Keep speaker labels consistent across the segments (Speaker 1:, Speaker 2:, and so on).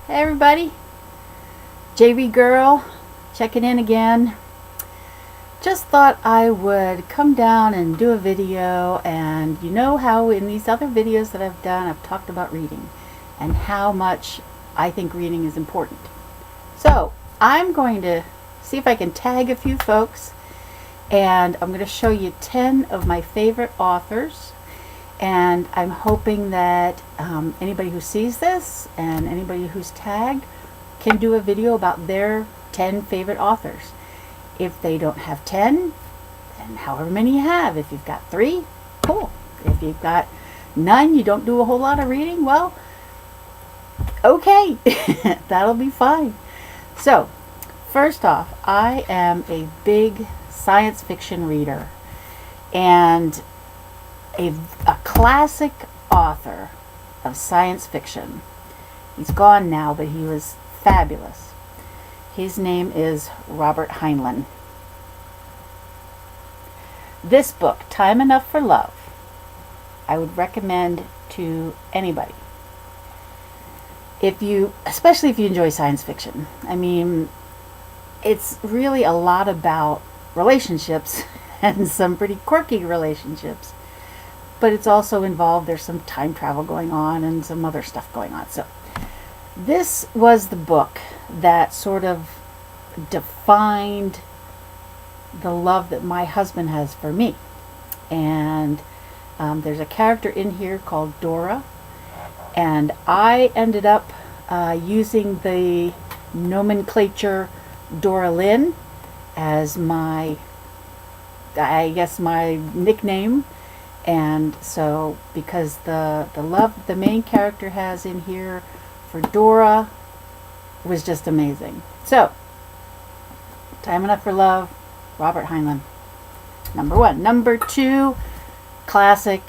Speaker 1: Hey everybody, JV Girl checking in again. Just thought I would come down and do a video, and you know how in these other videos that I've done I've talked about reading and how much I think reading is important. So I'm going to see if I can tag a few folks, and I'm going to show you 10 of my favorite authors. And I'm hoping that anybody who sees this and anybody who's tagged can do a video about their 10 favorite authors. If they don't have 10, then however many you have. If you've got 3, cool. If you've got none, you don't do a whole lot of reading, well, okay, that'll be fine. So, first off, I am a big science fiction reader, and a classic author of science fiction. He's gone now, but he was fabulous. His name is Robert Heinlein. This book, Time Enough for Love, I would recommend to anybody. Especially if you enjoy science fiction. I mean, it's really a lot about relationships and some pretty quirky relationships. But it's also involved, there's some time travel going on and some other stuff going on. So this was the book that sort of defined the love that my husband has for me. And there's a character in here called Dora, and I ended up using the nomenclature Dora Lynn as my nickname. And so, because the love the main character has in here for Dora was just amazing. So, Time Enough for Love, Robert Heinlein. Number 1. Number 2, classic.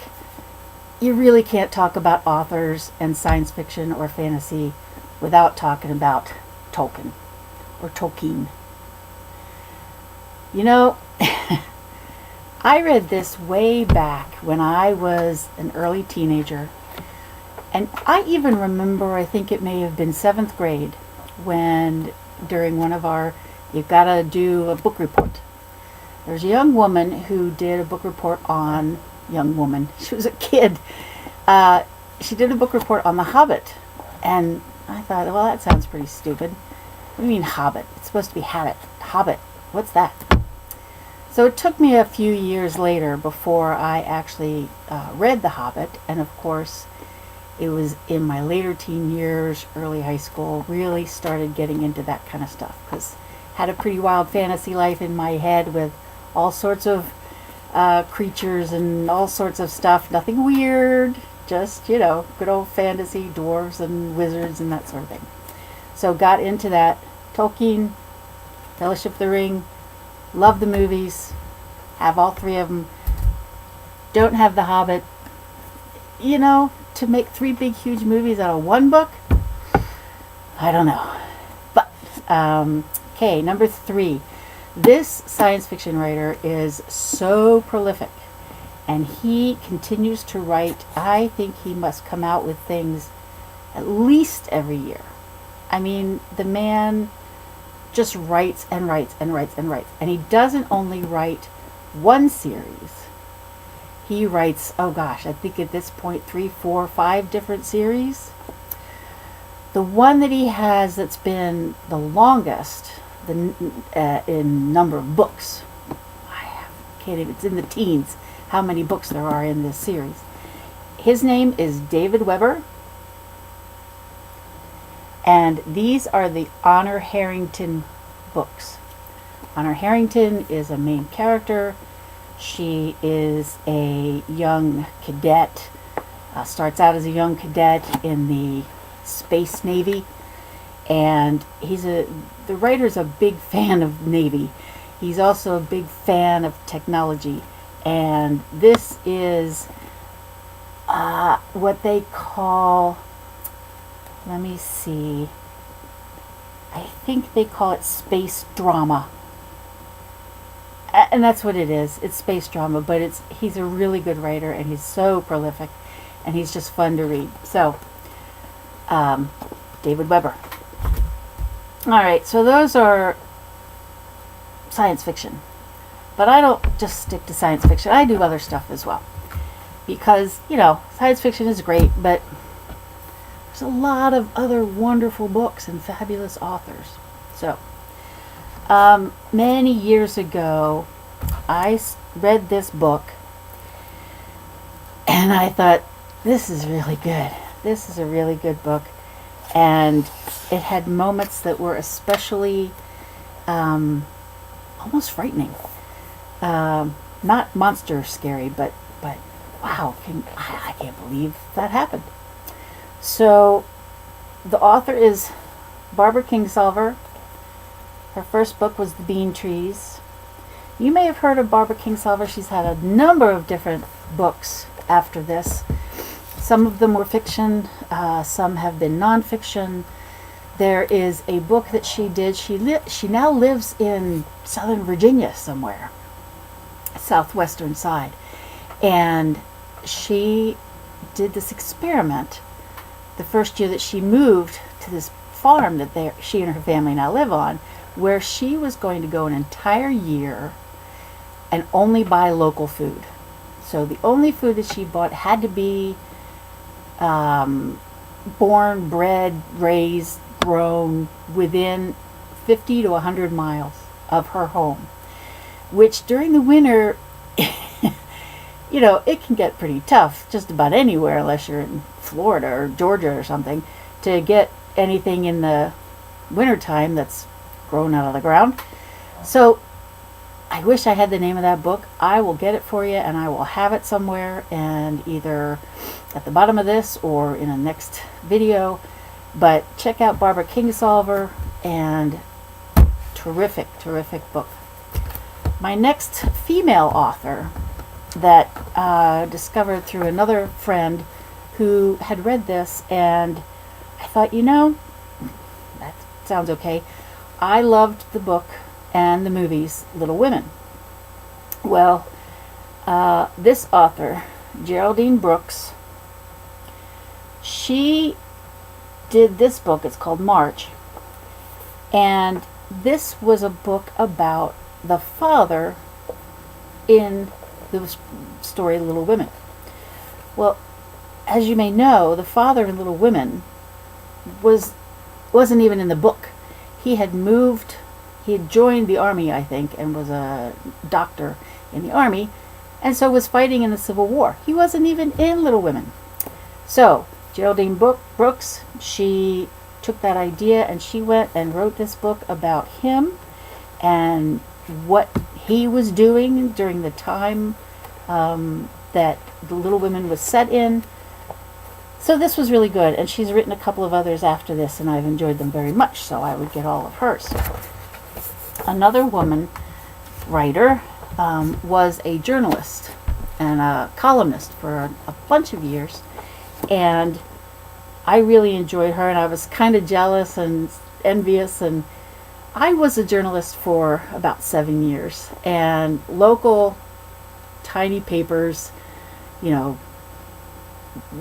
Speaker 1: You really can't talk about authors and science fiction or fantasy without talking about Tolkien or Tolkien. You know, I read this way back when I was an early teenager, and I even remember, I think it may have been 7th grade, when during one of our, you've got to do a book report. There's a young woman who did a book report on, she was a kid, she did a book report on The Hobbit, and I thought, well, that sounds pretty stupid. What do you mean Hobbit? It's supposed to be Hobbit. What's that? So it took me a few years later before I actually read The Hobbit, and of course it was in my later teen years, early high school, really started getting into that kind of stuff, because had a pretty wild fantasy life in my head with all sorts of creatures and all sorts of stuff, nothing weird, just, good old fantasy, dwarves and wizards and that sort of thing. So got into that. Tolkien, Fellowship of the Ring. Love the movies. Have all 3 of them. Don't have The Hobbit. To make 3 big, huge movies out of 1 book? I don't know. But, okay, number 3. This science fiction writer is so prolific. And he continues to write. I think he must come out with things at least every year. I mean, the man just writes and writes and writes and writes. And he doesn't only write 1 series. He writes, I think at this point 3, 4, 5 different series. The one that he has that's been the longest in number of books, it's in the teens how many books there are in this series. His name is David Weber. And these are the Honor Harrington books. Honor Harrington is a main character. She is a young cadet, starts out as a young cadet in the Space Navy. And the writer's a big fan of Navy. He's also a big fan of technology. And this is what they call, let me see, I think they call it space drama. And that's what it is. It's space drama, but he's a really good writer, and he's so prolific, and he's just fun to read. So, David Weber. All right, so those are science fiction. But I don't just stick to science fiction. I do other stuff as well. Because, science fiction is great, but there's a lot of other wonderful books and fabulous authors. So, many years ago, I read this book, and I thought, this is really good. This is a really good book. And it had moments that were especially almost frightening. Not monster scary, but wow, I can't believe that happened. So the author is Barbara Kingsolver. Her first book was The Bean Trees. You may have heard of Barbara Kingsolver. She's had a number of different books after this. Some of them were fiction, some have been nonfiction. There is a book that she did. She now lives in Southern Virginia somewhere, southwestern side, and she did this experiment the first year that she moved to this farm that she and her family now live on, where she was going to go an entire year and only buy local food. So the only food that she bought had to be born, bred, raised, grown within 50 to 100 miles of her home, which during the winter, it can get pretty tough just about anywhere, unless you're in Florida or Georgia or something, to get anything in the wintertime that's grown out of the ground. So I wish I had the name of that book. I will get it for you, and I will have it somewhere, and either at the bottom of this or in a next video. But check out Barbara Kingsolver, and terrific book. My next female author that discovered through another friend who had read this, and I thought, that sounds okay. I loved the book and the movies, Little Women. Well, this author, Geraldine Brooks, she did this book. It's called March, and this was a book about the father in the story Little Women. Well, as you may know, the father in Little Women wasn't even in the book. He had joined the army, I think, and was a doctor in the army, and so was fighting in the Civil War. He wasn't even in Little Women. So Geraldine Brooks, she took that idea and she went and wrote this book about him and what he was doing during the time that the Little Women was set in. So this was really good, and she's written a couple of others after this, and I've enjoyed them very much, so I would get all of hers. Another woman writer was a journalist and a columnist for a bunch of years, and I really enjoyed her, and I was kind of jealous and envious, and I was a journalist for about 7 years, and local tiny papers,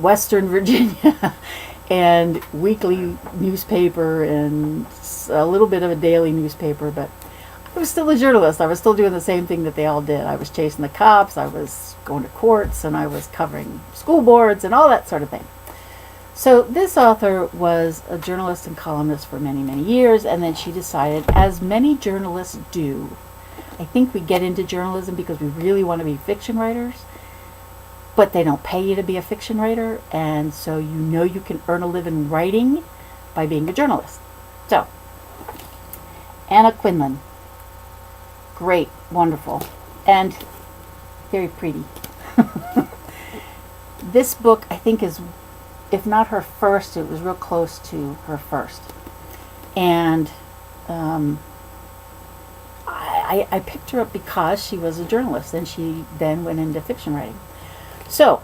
Speaker 1: Western Virginia, and weekly newspaper, and a little bit of a daily newspaper, but I was still a journalist. I was still doing the same thing that they all did. I was chasing the cops, I was going to courts, and I was covering school boards and all that sort of thing. So this author was a journalist and columnist for many, many years, and then she decided, as many journalists do, I think we get into journalism because we really want to be fiction writers, but they don't pay you to be a fiction writer, and so you can earn a living writing by being a journalist. So, Anna Quindlen. Great, wonderful, and very pretty. This book, I think, is, if not her first, it was real close to her first. And I picked her up because she was a journalist, and she then went into fiction writing. So,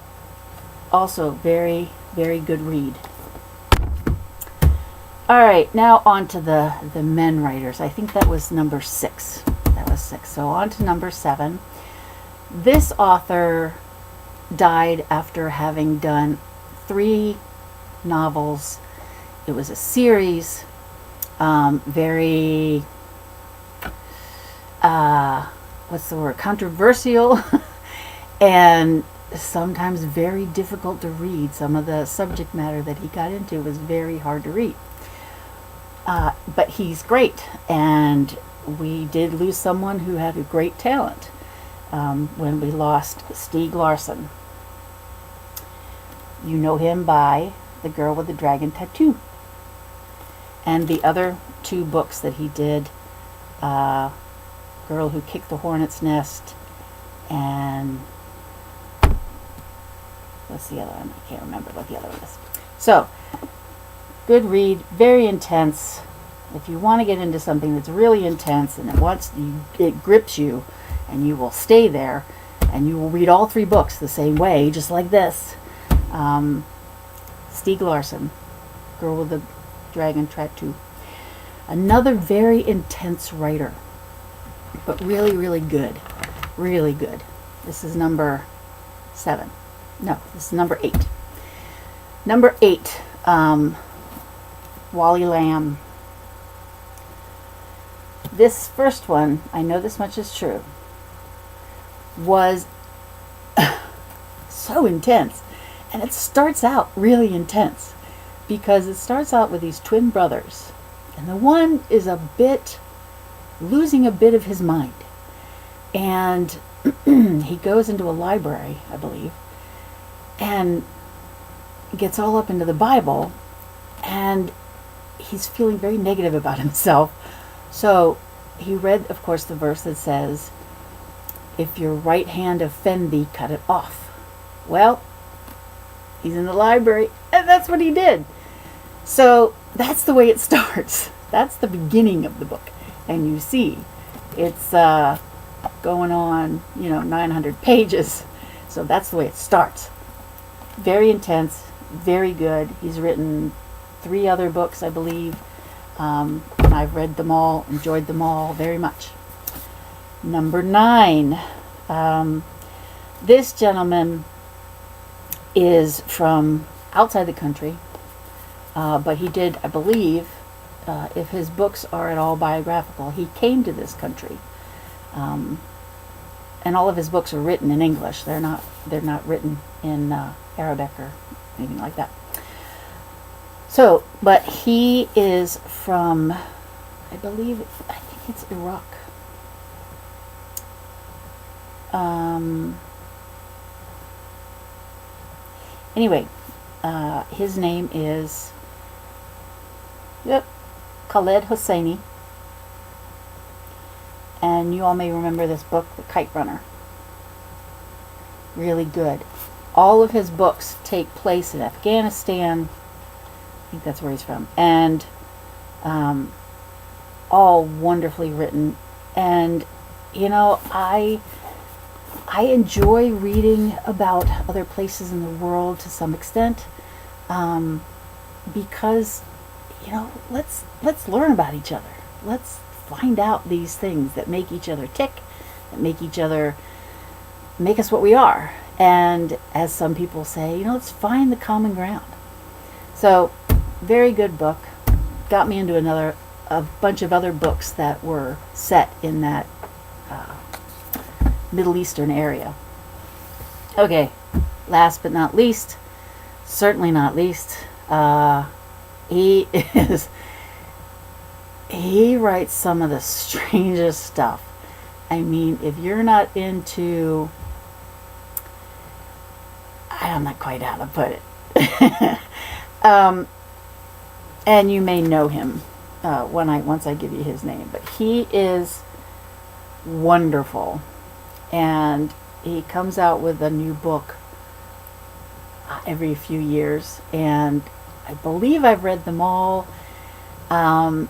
Speaker 1: also very, very good read. All right, now on to the men writers. I think that was number 6. That was 6. So on to number 7. This author died after having done 3 novels it was a series, very, what's the word, controversial, and sometimes very difficult to read. Some of the subject matter that he got into was very hard to read. But he's great, and we did lose someone who had a great talent when we lost Stieg Larsson. You know him by The Girl with the Dragon Tattoo, and the other two books that he did, Girl Who Kicked the Hornet's Nest, and what's the other one? I can't remember what the other one is. So, good read, very intense. If you want to get into something that's really intense and it grips you, and you will stay there, and you will read all three books the same way, just like this. Stieg Larsson, Girl with the Dragon Tattoo. Another very intense writer, but really, really good. Really good. This is number 7. No, this is number 8. Number 8, Wally Lamb. This first one, I know this much is true, was so intense. And it starts out really intense because it starts out with these twin brothers. And the one is losing a bit of his mind. And he goes into a library, I believe, and gets all up into the Bible, and he's feeling very negative about himself. So he read, of course, the verse that says, "If your right hand offend thee, cut it off." Well, he's in the library, and that's what he did. So that's the way it starts. That's the beginning of the book. And you see, it's going on, 900 pages. So that's the way it starts. Very intense, very good. He's written 3 other books, I believe. And I've read them all, enjoyed them all very much. Number 9. This gentleman is from outside the country, but he did, I believe, if his books are at all biographical, he came to this country, and all of his books are written in English. They're not written in Arabic or anything like that. So, but he is from, I think it's Iraq. Anyway, his name is Khaled Hosseini, and you all may remember this book, The Kite Runner. Really good. All of his books take place in Afghanistan. I think that's where he's from, and all wonderfully written. And I enjoy reading about other places in the world to some extent, because let's learn about each other. Let's find out these things that make each other tick, that make us what we are. And as some people say, let's find the common ground. So, very good book. Got me into a bunch of other books that were set in that Middle Eastern area. Okay, last but not least, certainly not least, he writes some of the strangest stuff. I mean, if you're not into, I'm not quite how to put it. And you may know him once I give you his name, but he is wonderful. And he comes out with a new book every few years, and I believe I've read them all.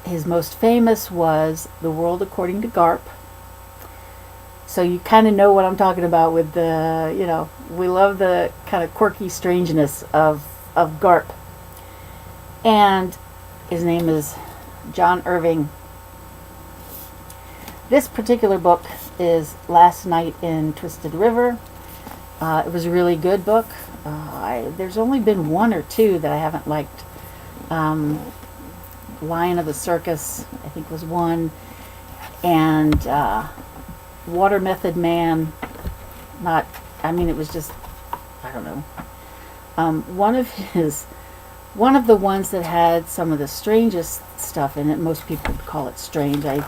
Speaker 1: His most famous was The World According to Garp. So you kind of know what I'm talking about with the, we love the kind of quirky strangeness of Garp. And his name is John Irving. This particular book is Last Night in Twisted River. It was a really good book. There's only been 1 or 2 that I haven't liked. Lion of the Circus, I think, was one, and Water Method Man. It was just, I don't know. One of the ones that had some of the strangest stuff in it, most people would call it strange, I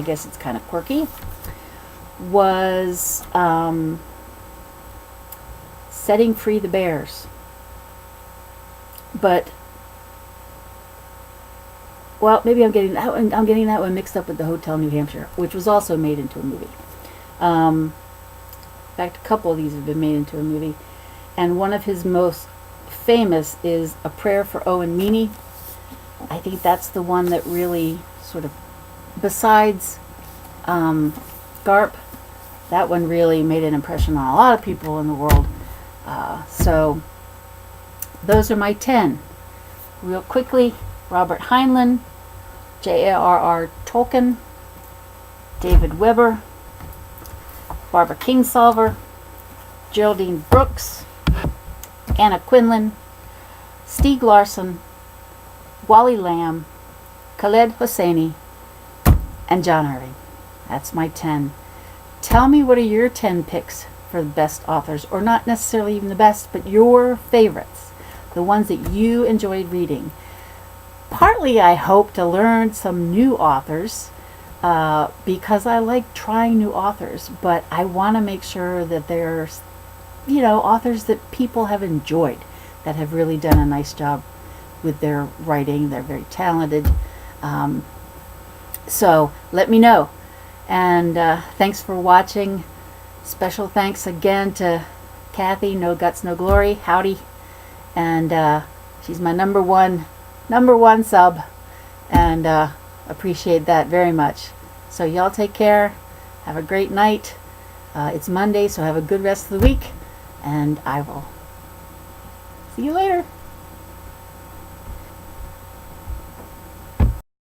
Speaker 1: guess it's kind of quirky, was Setting Free the Bears. But, well, maybe I'm getting that one mixed up with the Hotel New Hampshire, which was also made into a movie. In fact, a couple of these have been made into a movie. And one of his most famous is A Prayer for Owen Meany. I think that's the one that really sort of, besides Garp, that one really made an impression on a lot of people in the world. So those are my 10. Real quickly: Robert Heinlein, J.R.R. Tolkien, David Weber, Barbara Kingsolver, Geraldine Brooks, Anna Quinlan, Stieg Larsson, Wally Lamb, Khaled Hosseini, and John Irving. That's my 10. Tell me, what are your 10 picks for the best authors, or not necessarily even the best, but your favorites, the ones that you enjoyed reading. Partly I hope to learn some new authors, because I like trying new authors, but I want to make sure that there's, authors that people have enjoyed, that have really done a nice job with their writing. They're very talented. So let me know. And thanks for watching. Special thanks again to Kathy, No Guts, No Glory. Howdy. And she's my number one sub. And appreciate that very much. So y'all take care. Have a great night. It's Monday, so have a good rest of the week. And I will see you later.